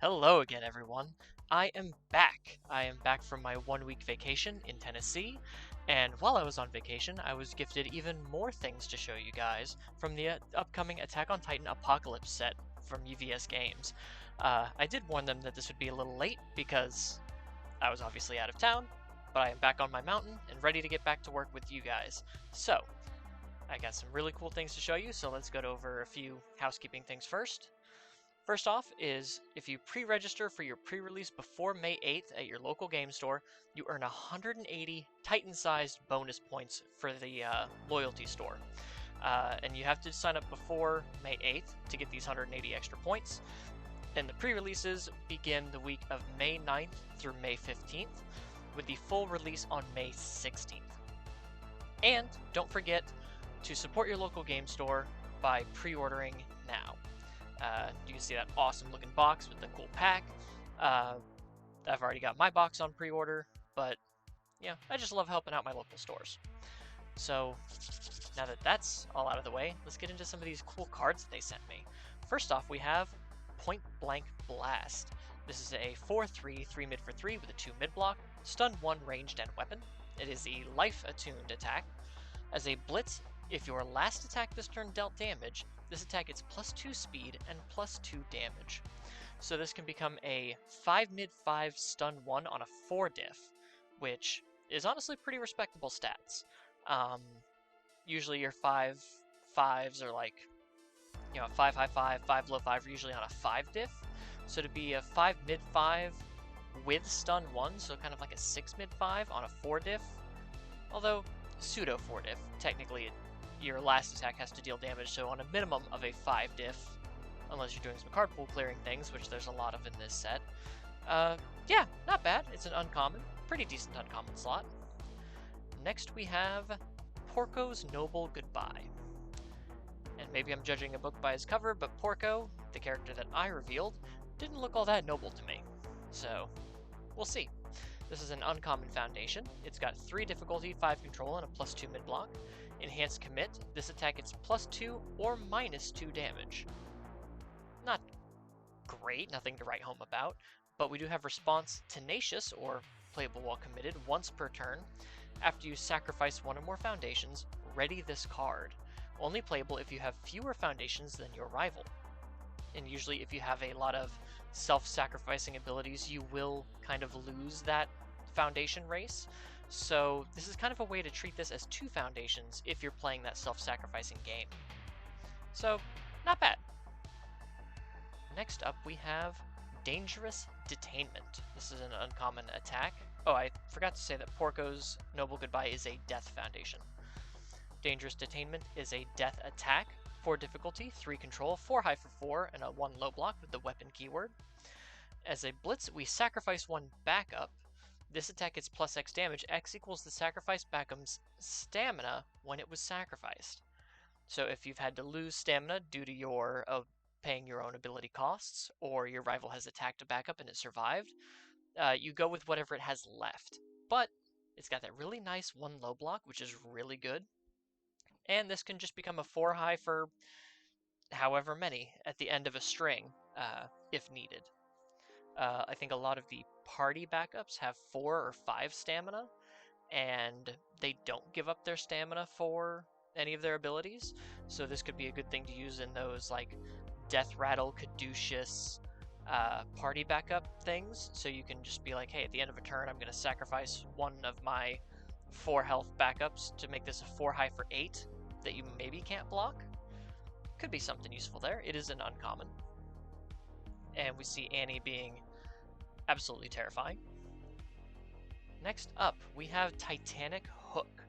Hello again, everyone. I am back. I am back from my 1 week vacation in Tennessee, and while I was on vacation, I was gifted even more things to show you guys from the upcoming Attack on Titan Apocalypse set from UVS Games. I did warn them that this would be a little late because I was obviously out of town, but I am back on my mountain and ready to get back to work with you guys. So, I got some really cool things to show you, so let's go over a few housekeeping things first. First off is if you pre-register for your pre-release before May 8th at your local game store, you earn 180 Titan-sized bonus points for the loyalty store. And you have to sign up before May 8th to get these 180 extra points. And the pre-releases begin the week of May 9th through May 15th, with the full release on May 16th. And don't forget to support your local game store by pre-ordering now. You can see that awesome looking box with the cool pack. I've already got my box on pre-order, but yeah, I just love helping out my local stores. So now that that's all out of the way, let's get into some of these cool cards that they sent me. First off, we have Point Blank Blast. This is a 4/3, 3 mid for 3 with a 2 mid block, stun 1 ranged and weapon. It is a life attuned attack. As a blitz, if your last attack this turn dealt damage, this attack gets +2 speed and +2 damage. So this can become a 5 mid 5 stun 1 on a 4 diff, which is honestly pretty respectable stats. Usually your 5/5s are like, 5 high 5, 5 low 5 are usually on a 5 diff. So to be a 5 mid 5 with stun 1, so kind of like a 6 mid 5 on a 4 diff, although pseudo 4 diff, technically your last attack has to deal damage, so on a minimum of a 5 diff, unless you're doing some card pool clearing things, which there's a lot of in this set. Yeah, not bad. It's an uncommon, pretty decent uncommon slot. Next we have Porco's Noble Goodbye. And maybe I'm judging a book by his cover, but Porco, the character that I revealed, didn't look all that noble to me. So, we'll see. This is an uncommon foundation. It's got 3 difficulty, 5 control, and a +2 mid block. Enhanced commit. This attack gets +2 or -2 damage. Not great, nothing to write home about, but we do have response tenacious, or playable while committed, once per turn. After you sacrifice 1 or more foundations, ready this card. Only playable if you have fewer foundations than your rival. And usually if you have a lot of self-sacrificing abilities, you will kind of lose that foundation race. So this is kind of a way to treat this as 2 foundations if you're playing that self-sacrificing game. So, not bad. Next up we have Dangerous Detainment. This is an uncommon attack. Oh, I forgot to say that Porco's Noble Goodbye is a death foundation. Dangerous Detainment is a death attack, 4 difficulty, 3 control, 4 high for 4, and a 1 low block with the weapon keyword. As a blitz, we sacrifice 1 backup. This attack gets +X damage. X equals the sacrificed backup's stamina when it was sacrificed. So if you've had to lose stamina due to your paying your own ability costs, or your rival has attacked a backup and it survived, you go with whatever it has left. But it's got that really nice 1 low block, which is really good. And this can just become a 4 high for however many at the end of a string, if needed. I think a lot of the party backups have 4 or 5 stamina, and they don't give up their stamina for any of their abilities, so this could be a good thing to use in those like Death Rattle, Caduceus, party backup things, so you can just be like, hey, at the end of a turn I'm going to sacrifice 1 of my 4 health backups to make this a 4 high for 8 that you maybe can't block. Could be something useful there. It is an uncommon. And we see Annie being absolutely terrifying. Next up, we have Titanic Hook.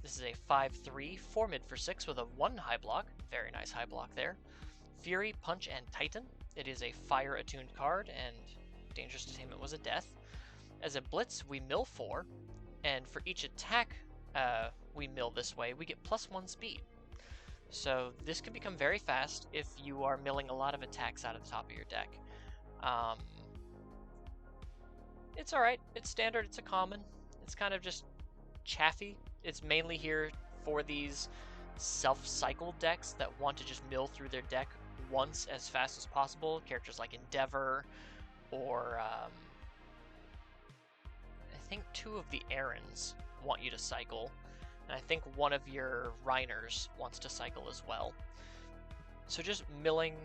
This is a 5/3, 4 mid for 6 with a 1 high block. Very nice high block there. Fury, Punch, and Titan. It is a fire-attuned card, and Dangerous Detainment was a death. As a blitz, we mill 4, and for each attack we mill this way, we get +1 speed. So this can become very fast if you are milling a lot of attacks out of the top of your deck. It's alright, it's standard, it's a common, it's kind of just chaffy. It's mainly here for these self-cycle decks that want to just mill through their deck once as fast as possible. Characters like Endeavor, or I think 2 of the Errands want you to cycle, and I think one of your Reiners wants to cycle as well. So just milling,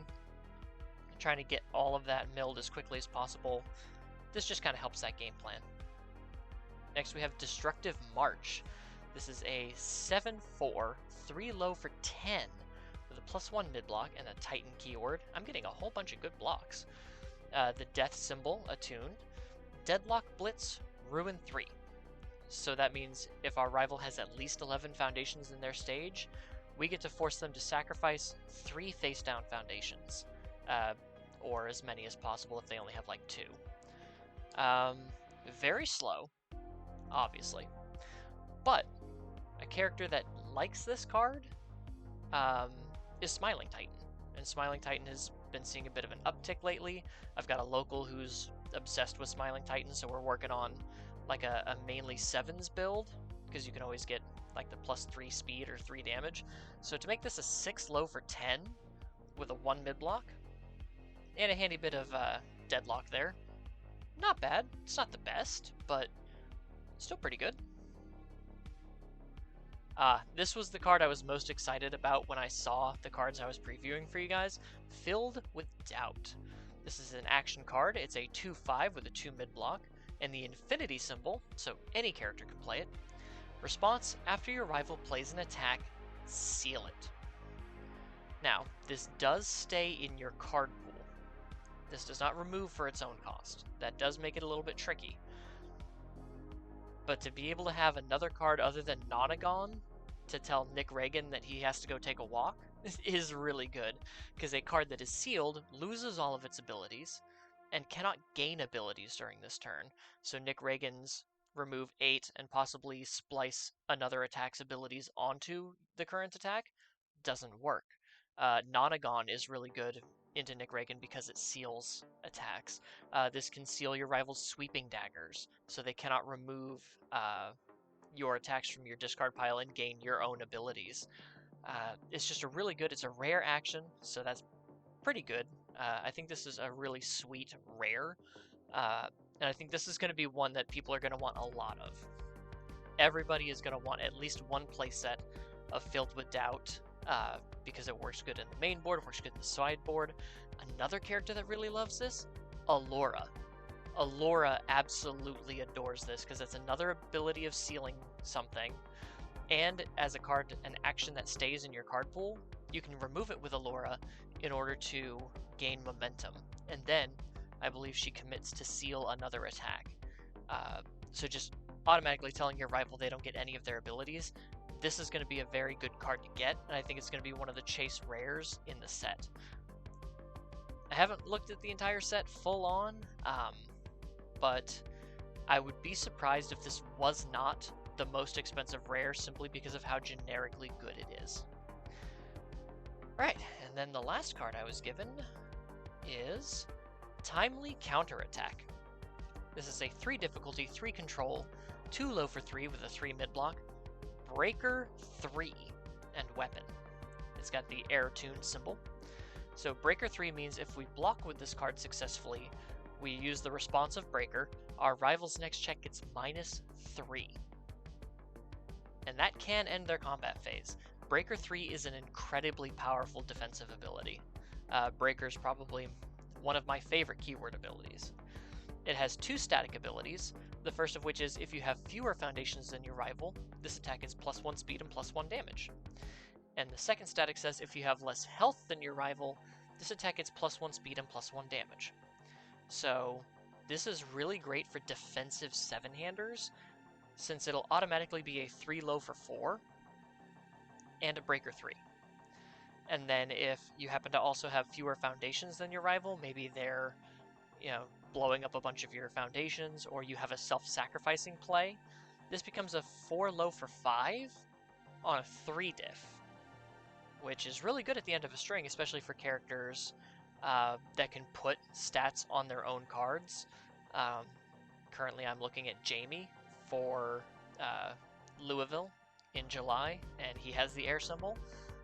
trying to get all of that milled as quickly as possible. This just kind of helps that game plan. Next we have Destructive March. This is a 7/4, 3 low for 10, with a +1 mid block and a Titan keyword. I'm getting a whole bunch of good blocks. The Death Symbol attuned, Deadlock Blitz, Ruin 3. So that means if our rival has at least 11 foundations in their stage, we get to force them to sacrifice 3 face down foundations, or as many as possible if they only have like 2. Very slow, obviously, but a character that likes this card is Smiling Titan, and Smiling Titan has been seeing a bit of an uptick lately. I've got a local who's obsessed with Smiling Titan, so we're working on like a mainly 7s build, because you can always get like the +3 speed or 3 damage. So to make this a 6 low for 10 with a 1 mid block and a handy bit of deadlock there, not bad. It's not the best, but still pretty good. This was the card I was most excited about when I saw the cards I was previewing for you guys. Filled with Doubt. This is an action card. It's a 2/5 with a 2 mid block and the infinity symbol, so any character can play it. Response: after your rival plays an attack, seal it. Now, this does stay in your card pool. This does not remove for its own cost. That does make it a little bit tricky. But to be able to have another card other than Nonagon to tell Nick Reagan that he has to go take a walk is really good, because a card that is sealed loses all of its abilities and cannot gain abilities during this turn. So Nick Reagan's remove 8 and possibly splice another attack's abilities onto the current attack doesn't work. Nonagon is really good into Nick Reagan because it seals attacks. This can seal your rival's sweeping daggers, so they cannot remove your attacks from your discard pile and gain your own abilities. It's just it's a rare action, so that's pretty good. I think this is a really sweet rare, and I think this is going to be one that people are going to want a lot of. Everybody is going to want at least one playset of Filled with Doubt, because it works good in the main board, works good in the sideboard. Another character that really loves this, Allura. Allura absolutely adores this because it's another ability of sealing something, and as a card, an action that stays in your card pool, you can remove it with Allura in order to gain momentum, and then I believe she commits to seal another attack. So just automatically telling your rival they don't get any of their abilities. This is going to be a very good card to get, and I think it's going to be one of the chase rares in the set. I haven't looked at the entire set full on, but I would be surprised if this was not the most expensive rare simply because of how generically good it is. Right, and then the last card I was given is Timely Counterattack. This is a 3 difficulty, 3 control, 2 low for 3 with a 3 mid block, Breaker 3, and weapon. It's got the air tune symbol. So Breaker 3 means if we block with this card successfully, we use the response of Breaker, our rival's next check gets -3. And that can end their combat phase. Breaker 3 is an incredibly powerful defensive ability. Breaker is probably one of my favorite keyword abilities. It has 2 static abilities, the first of which is if you have fewer foundations than your rival, this attack is +1 speed and +1 damage. And the second static says if you have less health than your rival, this attack gets +1 speed and +1 damage. So this is really great for defensive 7-handers, since it'll automatically be a 3 low for 4 and a Breaker 3. And then if you happen to also have fewer foundations than your rival, maybe they're, blowing up a bunch of your foundations, or you have a self-sacrificing play, this becomes a 4 low for 5 on a 3 diff, which is really good at the end of a string, especially for characters that can put stats on their own cards. Currently I'm looking at Jamie for Louisville in July, and he has the air symbol.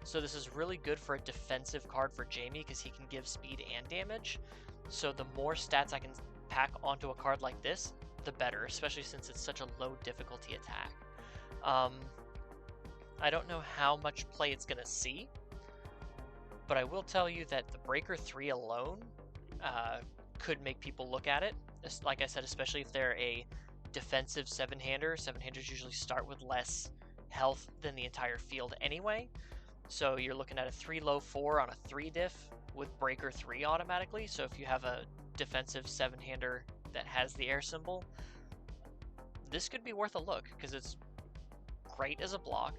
So this is really good for a defensive card for Jamie because he can give speed and damage. So the more stats I can pack onto a card like this, the better, especially since it's such a low difficulty attack. I don't know how much play it's going to see, but I will tell you that the Breaker 3 alone could make people look at it. Like I said, especially if they're a defensive 7-hander. 7-handers usually start with less health than the entire field anyway. So you're looking at a 3 low 4 on a 3 diff with Breaker 3 automatically. So if you have a defensive 7-hander that has the air symbol, this could be worth a look because it's great as a block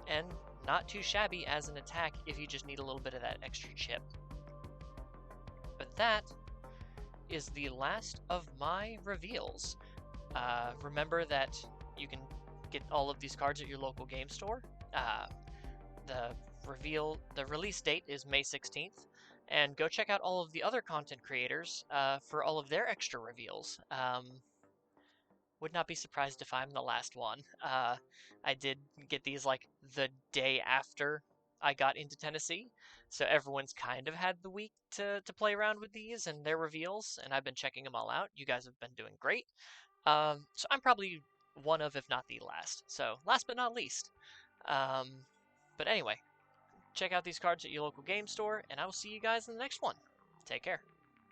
and not too shabby as an attack if you just need a little bit of that extra chip. But that is the last of my reveals. Remember that you can get all of these cards at your local game store. The release date is May 16th, and go check out all of the other content creators for all of their extra reveals. Would not be surprised if I'm the last one. I did get these like the day after I got into Tennessee, so everyone's kind of had the week to play around with these and their reveals, and I've been checking them all out. You guys have been doing great. So I'm probably one of, if not the last. So last but not least. But anyway, check out these cards at your local game store, and I will see you guys in the next one. Take care.